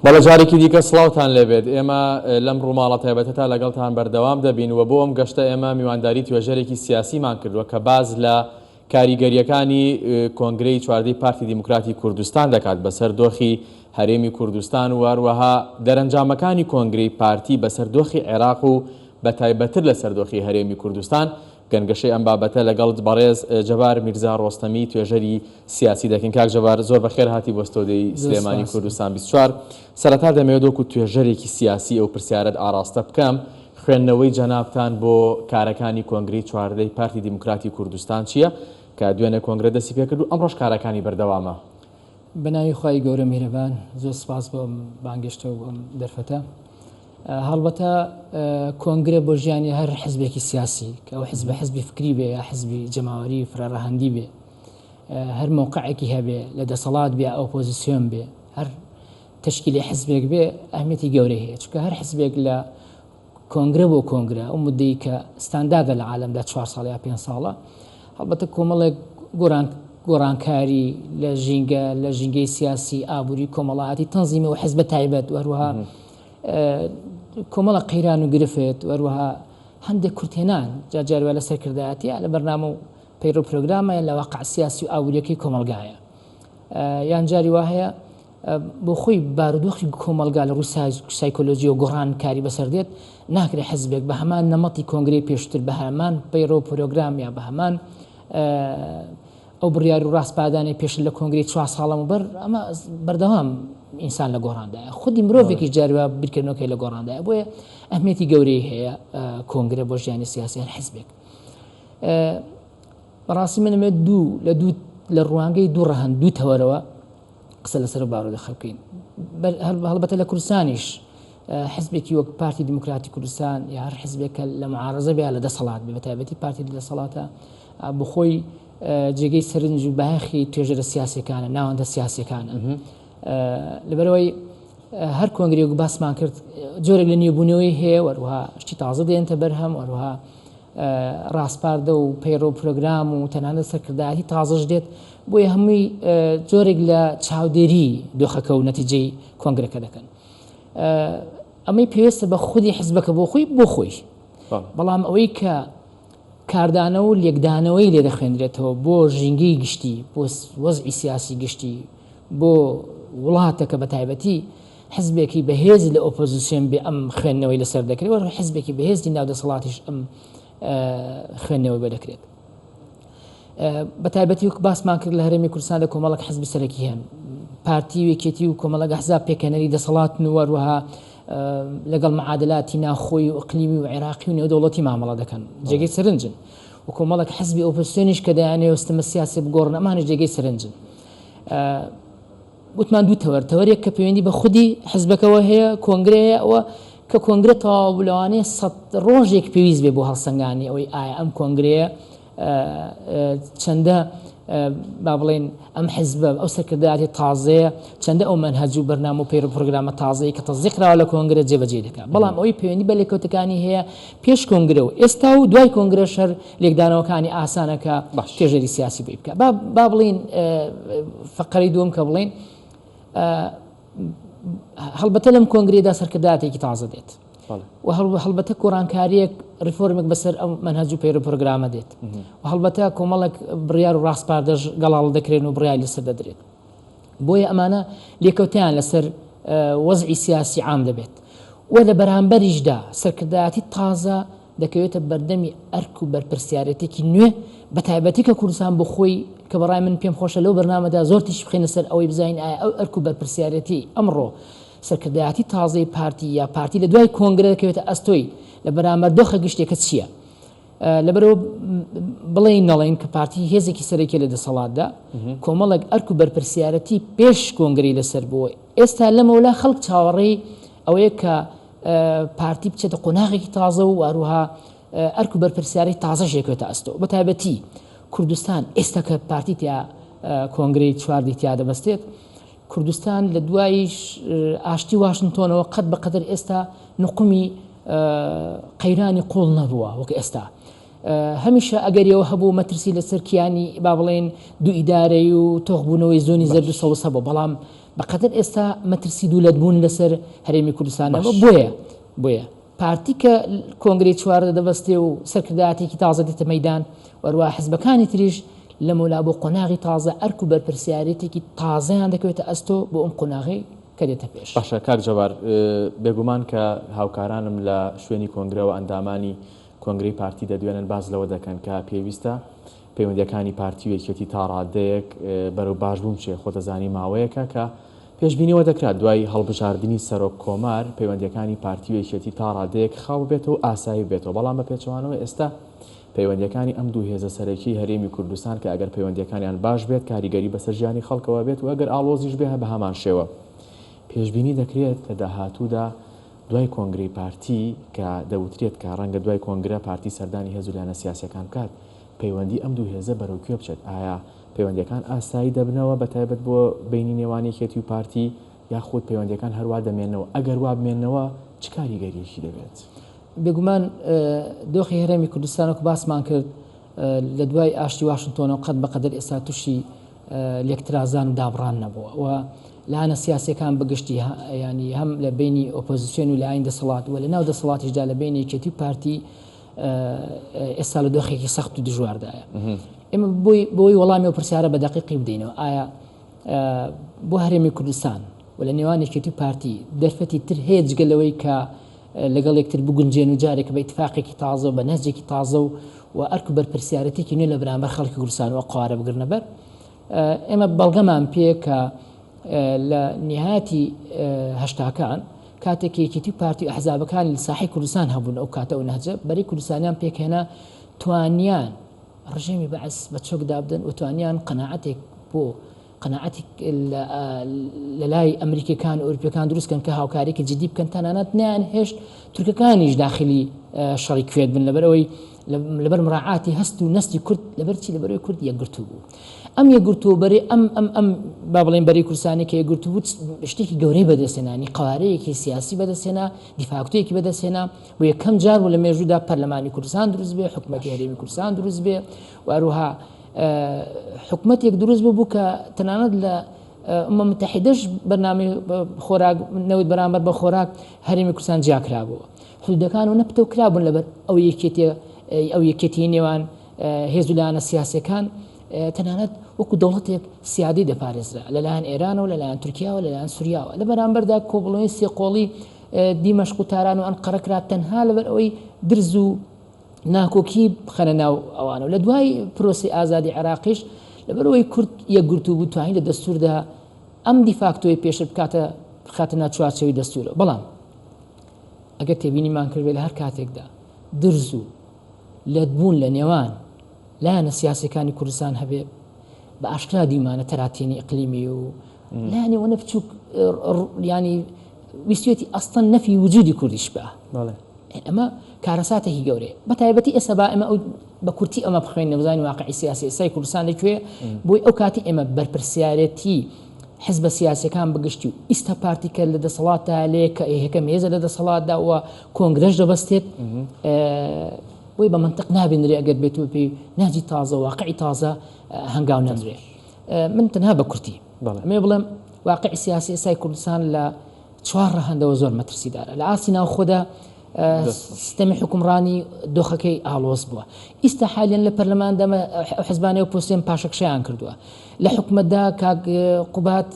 بەڵە جارێکی دیکە سڵاوتان لێبێت ئێمە لەم ڕووماڵە تایبەتە لەگەڵتان بەردەوام دەبین و بۆ ئەم گەشتە ئێمە میوانداری توێژەرێکی سیاسیمان کردووە کە باز لە کاریگەریەکانی کۆنگرەی چواردەی پارتی دیموکراتی کوردستان دەکات بەسەر دۆخی هەرێمی کوردستان و هەروەها دەرەنجامەکانی کۆنگرەی پارتی بەسەر دۆخی عێراق و بە تایبەتر لەسەر دۆخی هەرێمی کوردستان گەنگەشەی ئەم بابەتە لەگەڵ بەڕێز جەبار میرزا ڕۆستەمی توێژەری سیاسی دەکەین. کاک جەبار زۆر بەخێر هاتی بۆ ستۆدیۆی سلێمانی کوردستان 24. سەرەتا دەمەوێت وەکو توێژەرێکی سیاسی ئەو پرسیارەت ئاراستە بکەم، خوێندنەوەی جەنابتان بۆ کارەکانی کۆنگرەی چواردەی پارتی دیموکراتی کوردستان چییە کە دوێنێ کۆنگرە دەستی پێ کرد و ئەمڕۆژ کارەکانی بەردەوامە؟ بەناوی خوای گەورە میهرەبان، زۆر سپاس بۆ بانگەشتە و دەرفەتە. هەڵبەتە کۆنگرە بۆ ژیانی هەر حزبێکی سیاسی کە ئەو حزبی فکری بێ یا حزبی جەماوەری فرەڕەهەندی بێ، هەر موقعێکی هەبێ لە دەسەڵات بێ ئۆپۆزیسیۆن بێ، هەر تشکیلی حزبێک بێ ئەهمیەتی گەورەی هەیە، چونکە هەر حزبێک لە کۆنگرە بۆ کۆنگرە ئەو مدەی کە ستانداردە لە عالەمدا 4 ساڵ یا 5 ساڵە، هەڵبەتە کۆمەڵێک گۆڕانکاری لە ژینگەی سیاسی ئابووری کۆمەڵایەتی تەنزیمی و حزبە تایبەت و هەروەها کۆمەڵە قەیران و گرفێت و هەروەها هەندێک کورتێنان جارجاروە لە سەرکردایەتیە لە بەرنامە و پەیڕۆ پرۆگرامە لە واقع سیاسی و ئابووریەکەی کۆمەلگایە، یان جاری وا هەیە بۆ خۆی بارودۆخی کۆمەلگا لە ڕووی سایکۆلۆژی و گۆڕانکاری بەسەردێت ناکرێت حزبێک بە هەمان نەمەتی کۆنگرەی پێشتر بە هەمان پەیڕۆ پرۆگرام یا بە هەمان ئەو بڕیار و ڕاستپادانی پێشتر لە کۆنگرەی 4 ساڵەمە بەر ئەمە بەردەوام ئینسان لە گۆڕاندایە، خودی مرۆڤێکی جاروە بیرکردنەوەکەی لە گۆڕاندایە، بۆیە ئەهمیەتی گەورەی هەیە کۆنگرە بۆ ژیانی سیاسی هەر حزبێک. بەڕاستی منەوێت لە ڕوانگەی دوو ڕەهەند دوو تەوەرەوە قسە لەسەر بارودۆخە بکەین. هەڵبەتە لە کوردستانیش حزبێکی وەک پارتی دیموکراتی کوردستان یا هەر حزبێکە لە معارەزە بێ لە دەسەڵات بێ، بەتایبەتی پارتی دەسەڵاتە بخۆی جێگەی سەرنج و بەهەخی توێژەرە سیاسیەکانە، ناوەندە سیاسیەکانە. لەبەرەوەی هەر کۆنگرێک باسمان کرد جۆرێک لە نیێبوونەوەی هەیە، وەروها شتی تازە دێنتە بەرهەم، وەروها ڕاستپاردە و پەیڕۆ پرۆگرام و تەنانەت سەرکردایەتی تازەش دێت، بۆیە هەمووی جۆرێک لە چاودێری دۆخەکە و نەتیجەی کۆنگرەکە دەکەن. ئەمەی پێویستە بە خودی حزبەکە بۆ خۆی، بەڵام ئەوەی کە کاردانە و لێکدانەوەی لێ دەخوێنرێتەوە بۆ ژینگەی گشتی، بۆ وەزعی سیاسی گشتی، بۆ وڵاتەکە بە تایبەتی حزبێکی بەهێز لە ئۆپۆزیسیۆن بێ ئەم خوێندنەوەی لەسەر دەکرێت، وەرە حزبێکی بەهێزی ناودەسەڵاتیش ئەم خوێندنەوەی بەدەکرێت. بە تایبەتی وەک باسمان کرد لە هەرێمی کوردستان لە کۆمەڵێک حزبی سەرەکی هەن، پارتی وێکێتی و کۆمەڵێک ئەحزاب پێکەنەری دەسەڵاتن و وەروەها لەگەڵ معادلاتی ناوخۆی و ئەقلیمی و عێراقی و نێودەوڵەتی مامەڵە دەکەن، جێگەی سەرنجن، و کۆمەڵێک حزبی ئۆپۆزیسیۆنیش کە دەیانەوێت وەستەمە سیاسی بگۆڕن ئەمانش جێگەی سەرنجن. وتمان دوو تەوەرێک کە پەیوەندی بە خودی حزبەکەەوە هەیە، کۆنگرەیە ئەوە کە کۆنگرە تەواو لەوانەیە 100 ڕۆژێک پێویست بێ بۆ هەڵسەنگانی ئەوەی ئایا ئەم کۆنگرەیە چەندە با بڵێن ئەم حزبە ئەو سەرکردایەتی تازەیە چەندە ئەو مەنهەج و بەرنامە و پەیڕۆ پرۆگرامە تازەیە کە تەزدیقراوە لە کۆنگرە جێبەجێ دەکات، بەڵام ئەوەی پەیوەندی بە لێکەوتەکانی هەیە پێش کۆنگرە و ئێستا و دوای کۆنگرە شەر لێکدانەوەکانی ئاسانەکە توێژەری سیاسی بۆی بکات. با بڵین فەقەرەی دووەم کە بڵین هەڵبەتە لەم کۆنگرەیەدا سەرکردایەتێکی تازە دێت و هەڵبەتە گۆڕانکاریەک ریفۆرمێک بەسەر ئەو مەنهەج و پەیڕۆ پرۆگرامە دێت و هەڵبەتە کۆمەڵێک بڕیار و ڕاستپاردەش گەڵاڵ دەکرێن و بڕیاری لەسەر دەدرێت، بۆیە ئەمانە لێکەوتیان لەسەر وەزعی سیاسی عام دەبێت و لە بەرامبەریشدا سەرکردایەتی تازە دەکەوێتە بەردەمی ئەرک و بەرپرسیارەتێکی نوێ، بە تایبەتی کە کوردستان بۆ خۆی کە بەڕای من پێم خۆشە لەو بەرنامەدا زۆر تیش بخینە سەر ئەوەی بزانین ئایا ئەو ئەرک و بەرپرسیارەتی ئەمڕۆ سەرکردایەتی تازەی پارتی یا پارتی لە دوای کۆنگرە دەکەوێتە ئەستۆی لە بەرامبەر دۆخە گشتێکە چییە؟ لەبەرەوە بڵێین نەڵێن کە پارتی هێزێکی سەرەکی لە دەسەڵاتدا کۆمەڵێک ئەرک و بەرپرسیارەتی پێش کۆنگرەی لەسەر بووە، ئێستا لەمەولا خەڵک چاوەڕێی ئەوەیە کە پارتی بچێتە قۆناغێکی تازە و هەروەها ئەرک و بەرپرسیارەتی تازەشێکێتە ئەستۆ. بە تایبەتی کوردستان ئێستا کە پارتی تیا کۆنگرەی چواردەی تیا دەبەستێت، کوردستان لە دوایش ئاشتی واشنتۆنەوە قەت بەقەدر ئێستا نقمی قەیرانی قوڵ نەبووە وەک ئێستا. هەمیشە ئەگەریەوە هەبوو مەترسی لەسەر کیانی با بڵێن دوو ئیدارەی و تۆخبوونەوەی زۆنی زەرد و سەوسە بوو، بەڵام بەقەدر ئێستا مەترسی دوولەت بوون لەسەر هەرێمی کوردستانەوە بۆیە پارتی کە کۆنگرەی چواردە دەبەستێ و سەرکردایەتێکی تازە دێتە مەیدان وەروە حیزبەکانی تریش لە مەولا بۆ قۆناغی تازە ئەرک و بەرپرسیارەتێکی تازەیان دەکەوێتە ئەستۆ بۆ ئەم قۆناغی کە دێتە پێش. باشە کاک جەبار بێگومان کە هاوکارانم لە شوێنی کۆنگرەوە ئەندامانی کۆنگرەی پارتی دەدوێنن باز لەوە دەکەن کە پێویستە پەیوەندیەکانی پارتی و یەکێتی تا ڕادەیەک بەرەو باشبوون چێ خۆتەزانی ماوەیەکە کە پێشبینیەوە دەکرات دوای هەڵبژاردننی سەرۆک کۆمار پەیوەندیەکانی پارتی و یەکێتی تا ڕادەیەک خاو بێتەوە و ئاسایی بێتەوە بەڵام بە پێچەوانەوە ئێستا پەیوەندیەکانی ئەم دوو هێزە سەرەکی هەرێمی کوردستان کە ئەگەر پەیوەندیەکانیان باش بێت کاریگەری بەسەر ژیانی خەڵکەوە بێت و ئەگەر ئاڵۆزیش بێ بە هەمان شێوە پێشبینی دەکرێت لە داهاتوودا دوای کۆنگرەی پارتی کە دەوترێت کە ڕەنگە دوای کۆنگرە پارتی سەردانی هێز و لایەنە سیاسیەکان بکات پەیوەندی ئەم دوو هێزە بەرەوکوێ بچێت ئایا پەیوەندیەکان ئاسایی دەبنەوە بەتایبەت بۆ بینی نێوانێکێتی و پارتی یاخود پەیوەندیەکان هەروە دەمێنەوە ئەگەر وا بمێنەوە چ کاریگەریەکی دەبێت؟ بێگومان دۆخی هەرێمی کوردستانەوە باسمان کرد لە دوای ئاشتی واشنتۆنەوە قەت بەقەدر ئێستا تووشی لێکترازان و دابڕان نەبووە و لایەنە سیاسیەکان بەگشتی ینی هەم لە بینی ئۆپۆزیسیۆن و لایەن دەسەڵات و لە ناو دەسەڵاتیشدا لە بینی یەکێتی و پارتی ئێستا لە دۆخێکی سەخت و دژواردایە. ئێمە بۆی وەڵامی و پرسیارە بە دەقیقی بدەینەوە ئایا بۆ هەرێمی کوردستان و لە نێوان یەکێتی و پارتی دەرفەتی تر هەیە جگەلەوەی کە لەگەڵ یەکتر بگونجێن و جارێک بە ئیتفاقێکی تازە و بە نەزجێکی تازە و ئەرک و بەرپرسیارەتێکی نوێ لە بەرامبەر خەڵکی کوردستان و قوارە بگرنە بەر ئێمە بەڵگەمان پێ کە لە نهایەتی هەشتاکان کاتێک یەکێتی و پارتی و ئەحزابەکانی لە ساحەی کوردستان هەبوون ئەو کاتە و نەهجە بەری کوردستانیان پێکهێنا توانیان ڕژێمی بەعس بە چۆکدا بدەن و توانیان قەناعەتێک بۆ قەناعەتی لە لای ئەمریکەکان و ئەوروپیەکان دروستکەن کە هاوکاریەکی جدی بکەن تەنانەت نیان هێشت تورکەکانیش داخلی شەڕی کوێت بن لەبەرەوەی لەبەر مراعاتی هەست و نەستی کورد لەبەرچی لەبەرەوەی کورد یەکگرتوو بوو. ئەم یەکگرتووە بەرەی ئەم با بڵێن بەرەی کوردستانی کە یەکگرتوو بوو شتێکی گەورەی بەدەستێنانی قوارەیەکی سیاسی بەدەستێنا دیفاکتۆیەکی بەدەستێنا و یەکەم جار بوو لە مێژوودا پەرلەمانی کوردستان دروست بێ حکومەتی هەرێمی کوردستان دروست بێ و هەروەها حکومەتێک دروست بوو کە تەنانەت لە ئەمە متحیدەش بەرنامەی خۆراک نەوت بەرامبەر بە خۆراک هەرێمی کوردستان جیاکرابووە حدودەکان و نەپتە و کرابوون لەبەر ئەو یەکێتی نێوان هێز و لایەنە سیاسیەکان تەنانەت وەکو دەوڵەتێک سیادی دەپارێزرا لەلایەن ئێرانەوە لەلایەن تورکیاوە لەلایەن سووریاوە لە بەرامبەردا کۆبڵۆی سێقۆڵی دیمەشق و تاران و ئەنقەرە کرا تەنها لەبەر ئەوەی درز و ناکۆکی بخەنە ناو ئەوانە و لە دوای پرۆسی ئازادی عێراقیش لەبەرەوەی کورد یەکگرتوو بوو توانین لە دەستوردا ئەم دیفاکتۆی پێشتر بخاتە ناو چوارچێوەی دەستورە. بەڵام ئەگەر تێبینیمان کردوێت لە هەر کاتێکدا درز و لەتبوون لە نێوان لایەنە سیاسیەکانی کوردستان هەبێ بە ئاشکرا دیمانە تەراتێنی ئیقلیمی و لایەنەوە نەفچوو ینی ویستێتی ئەستەن نەفی وجودی کوردیش بە ئەمە کارەساتێکی گەورەیە بە تایبەتی ئێستا با ئەمە بە کورتی ئەمە بخوێن نەوزانی واقعی سیاسی ئێستای کوردستان لەکوێ بۆی ئەو کاتی ئێمە بەرپرسیارەتی حزب سیاسیەکان بگشتی و ئیستا پارتیکە لە دەسەڵاتدا لێ کە یەکەم هێزە لە دەسەڵاتدا و کۆنگرەش دەبەستێت بۆی بە منطق نابێنرێ ئەگەر بێتەوە پێی ناجی تازە واقعی تازە هەنگاو نەدرێ. من تەنها بە کورتی ئەمێ بڵێم واقعی سیاسی ئێستای کوردستان لە چوار ڕەهەندەوە زۆر مەترسیدارە لە ئاسی ناو خۆدا سیستەمی حکومڕانی دۆخەکەی ئاڵۆز بووە ئیستا حالیان لە پەرلەماندا حیزبانەوە پۆستێن پاشەکشەیان کردووە لە حکومەتدا کاک قوبات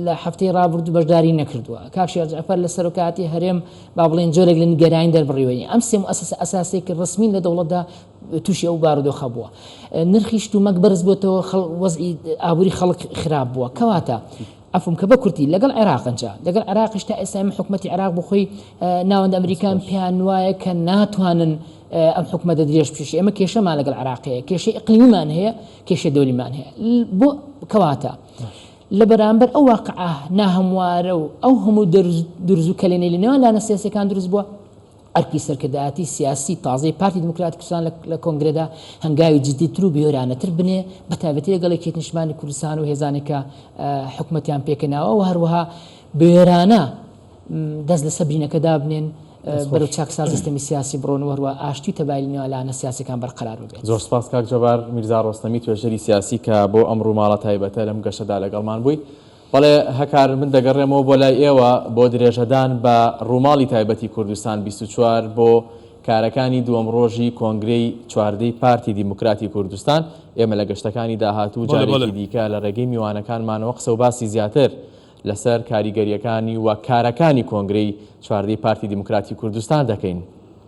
لە هەفتەی ڕابردوو بەشداری نەکردووە کاک شێخ جەعفەر لە سەرۆکاتی هەرێم با بڵێن جۆرێک لە نیگەرانی دەربڕیوەیە ئەم سێ مؤسسە ئەساسیەکی ڕسمین لە دەوڵەتدا تووشی ئەو بارودۆخە بووە نرخی شتومەک بەرز بۆتەوە وەزعی ئابووری خەڵک خراپ بووە کەواتە ئەفم کە بە کورتی لەگەڵ عێراقنجا لەگەڵ عێراقش تا ئێستا حکومەتی عێراق بخۆی ناوەندە ئەمریکان پێیان وایە کە ناتوانن ئەم حکومەتە درێژ بشێ ئێمە کێشەمان لەگەڵ عێراقەیە کێشەی ئیقلیمیمان هەیە کێشەی دەولیمان هەیە بۆ کەواتە لە بەرامبەر ئەو واقعە ناهەموارە و ئەو هەموو درز و کەلێنەی لە نێوان لایەنە سیاسیەکان دروست بووە ئەرکی سەرکردایەتی سیاسی تازەی پارتی دموکراتی کوردستان لە کۆنگرەدا هەنگاوی جدیتر و بێهۆرانەتر بنێ بە تایبەتی لەگەڵ یەکێتنیشتمانی کوردستان و هێزانێکە حکومەتیان پێکەناوە و هەروەها بێهۆرانە دەست لە سەبرینەکەدا بنێن بەرەو چاکساز سیستەمی سیاسی بڕۆن و هەروە ئاشتی تەبایلی نێوان لایەنە سیاسیەکان بەرقەرار ببێت. زۆر سپاس کاک جەبار میرزا ڕۆستەمی توێژەری سیاسی کە بۆ ئەم ڕووماڵە تایبەتە لەم گەشەدا لەگەڵمان بووی بەڵێ هەکار من دەگەڕێمەوە بۆ لای ئێوە بۆ درێژەدان بە ڕووماڵی تایبەتی کوردستان 24 بۆ کارەکانی دووەم ڕۆژی کۆنگرەی چواردەی پارتی دیموکراتی کوردستان. ئێمە لە گەشتەکانی داهاتوو جارێکی دیکە لە ڕێگەی میوانەکانمانەوە قسە و باسی زیاتر لەسەر کاریگەریەکانی و کارەکانی کۆنگرەی چواردەی پارتی دیموکراتی کوردستان دەکەین.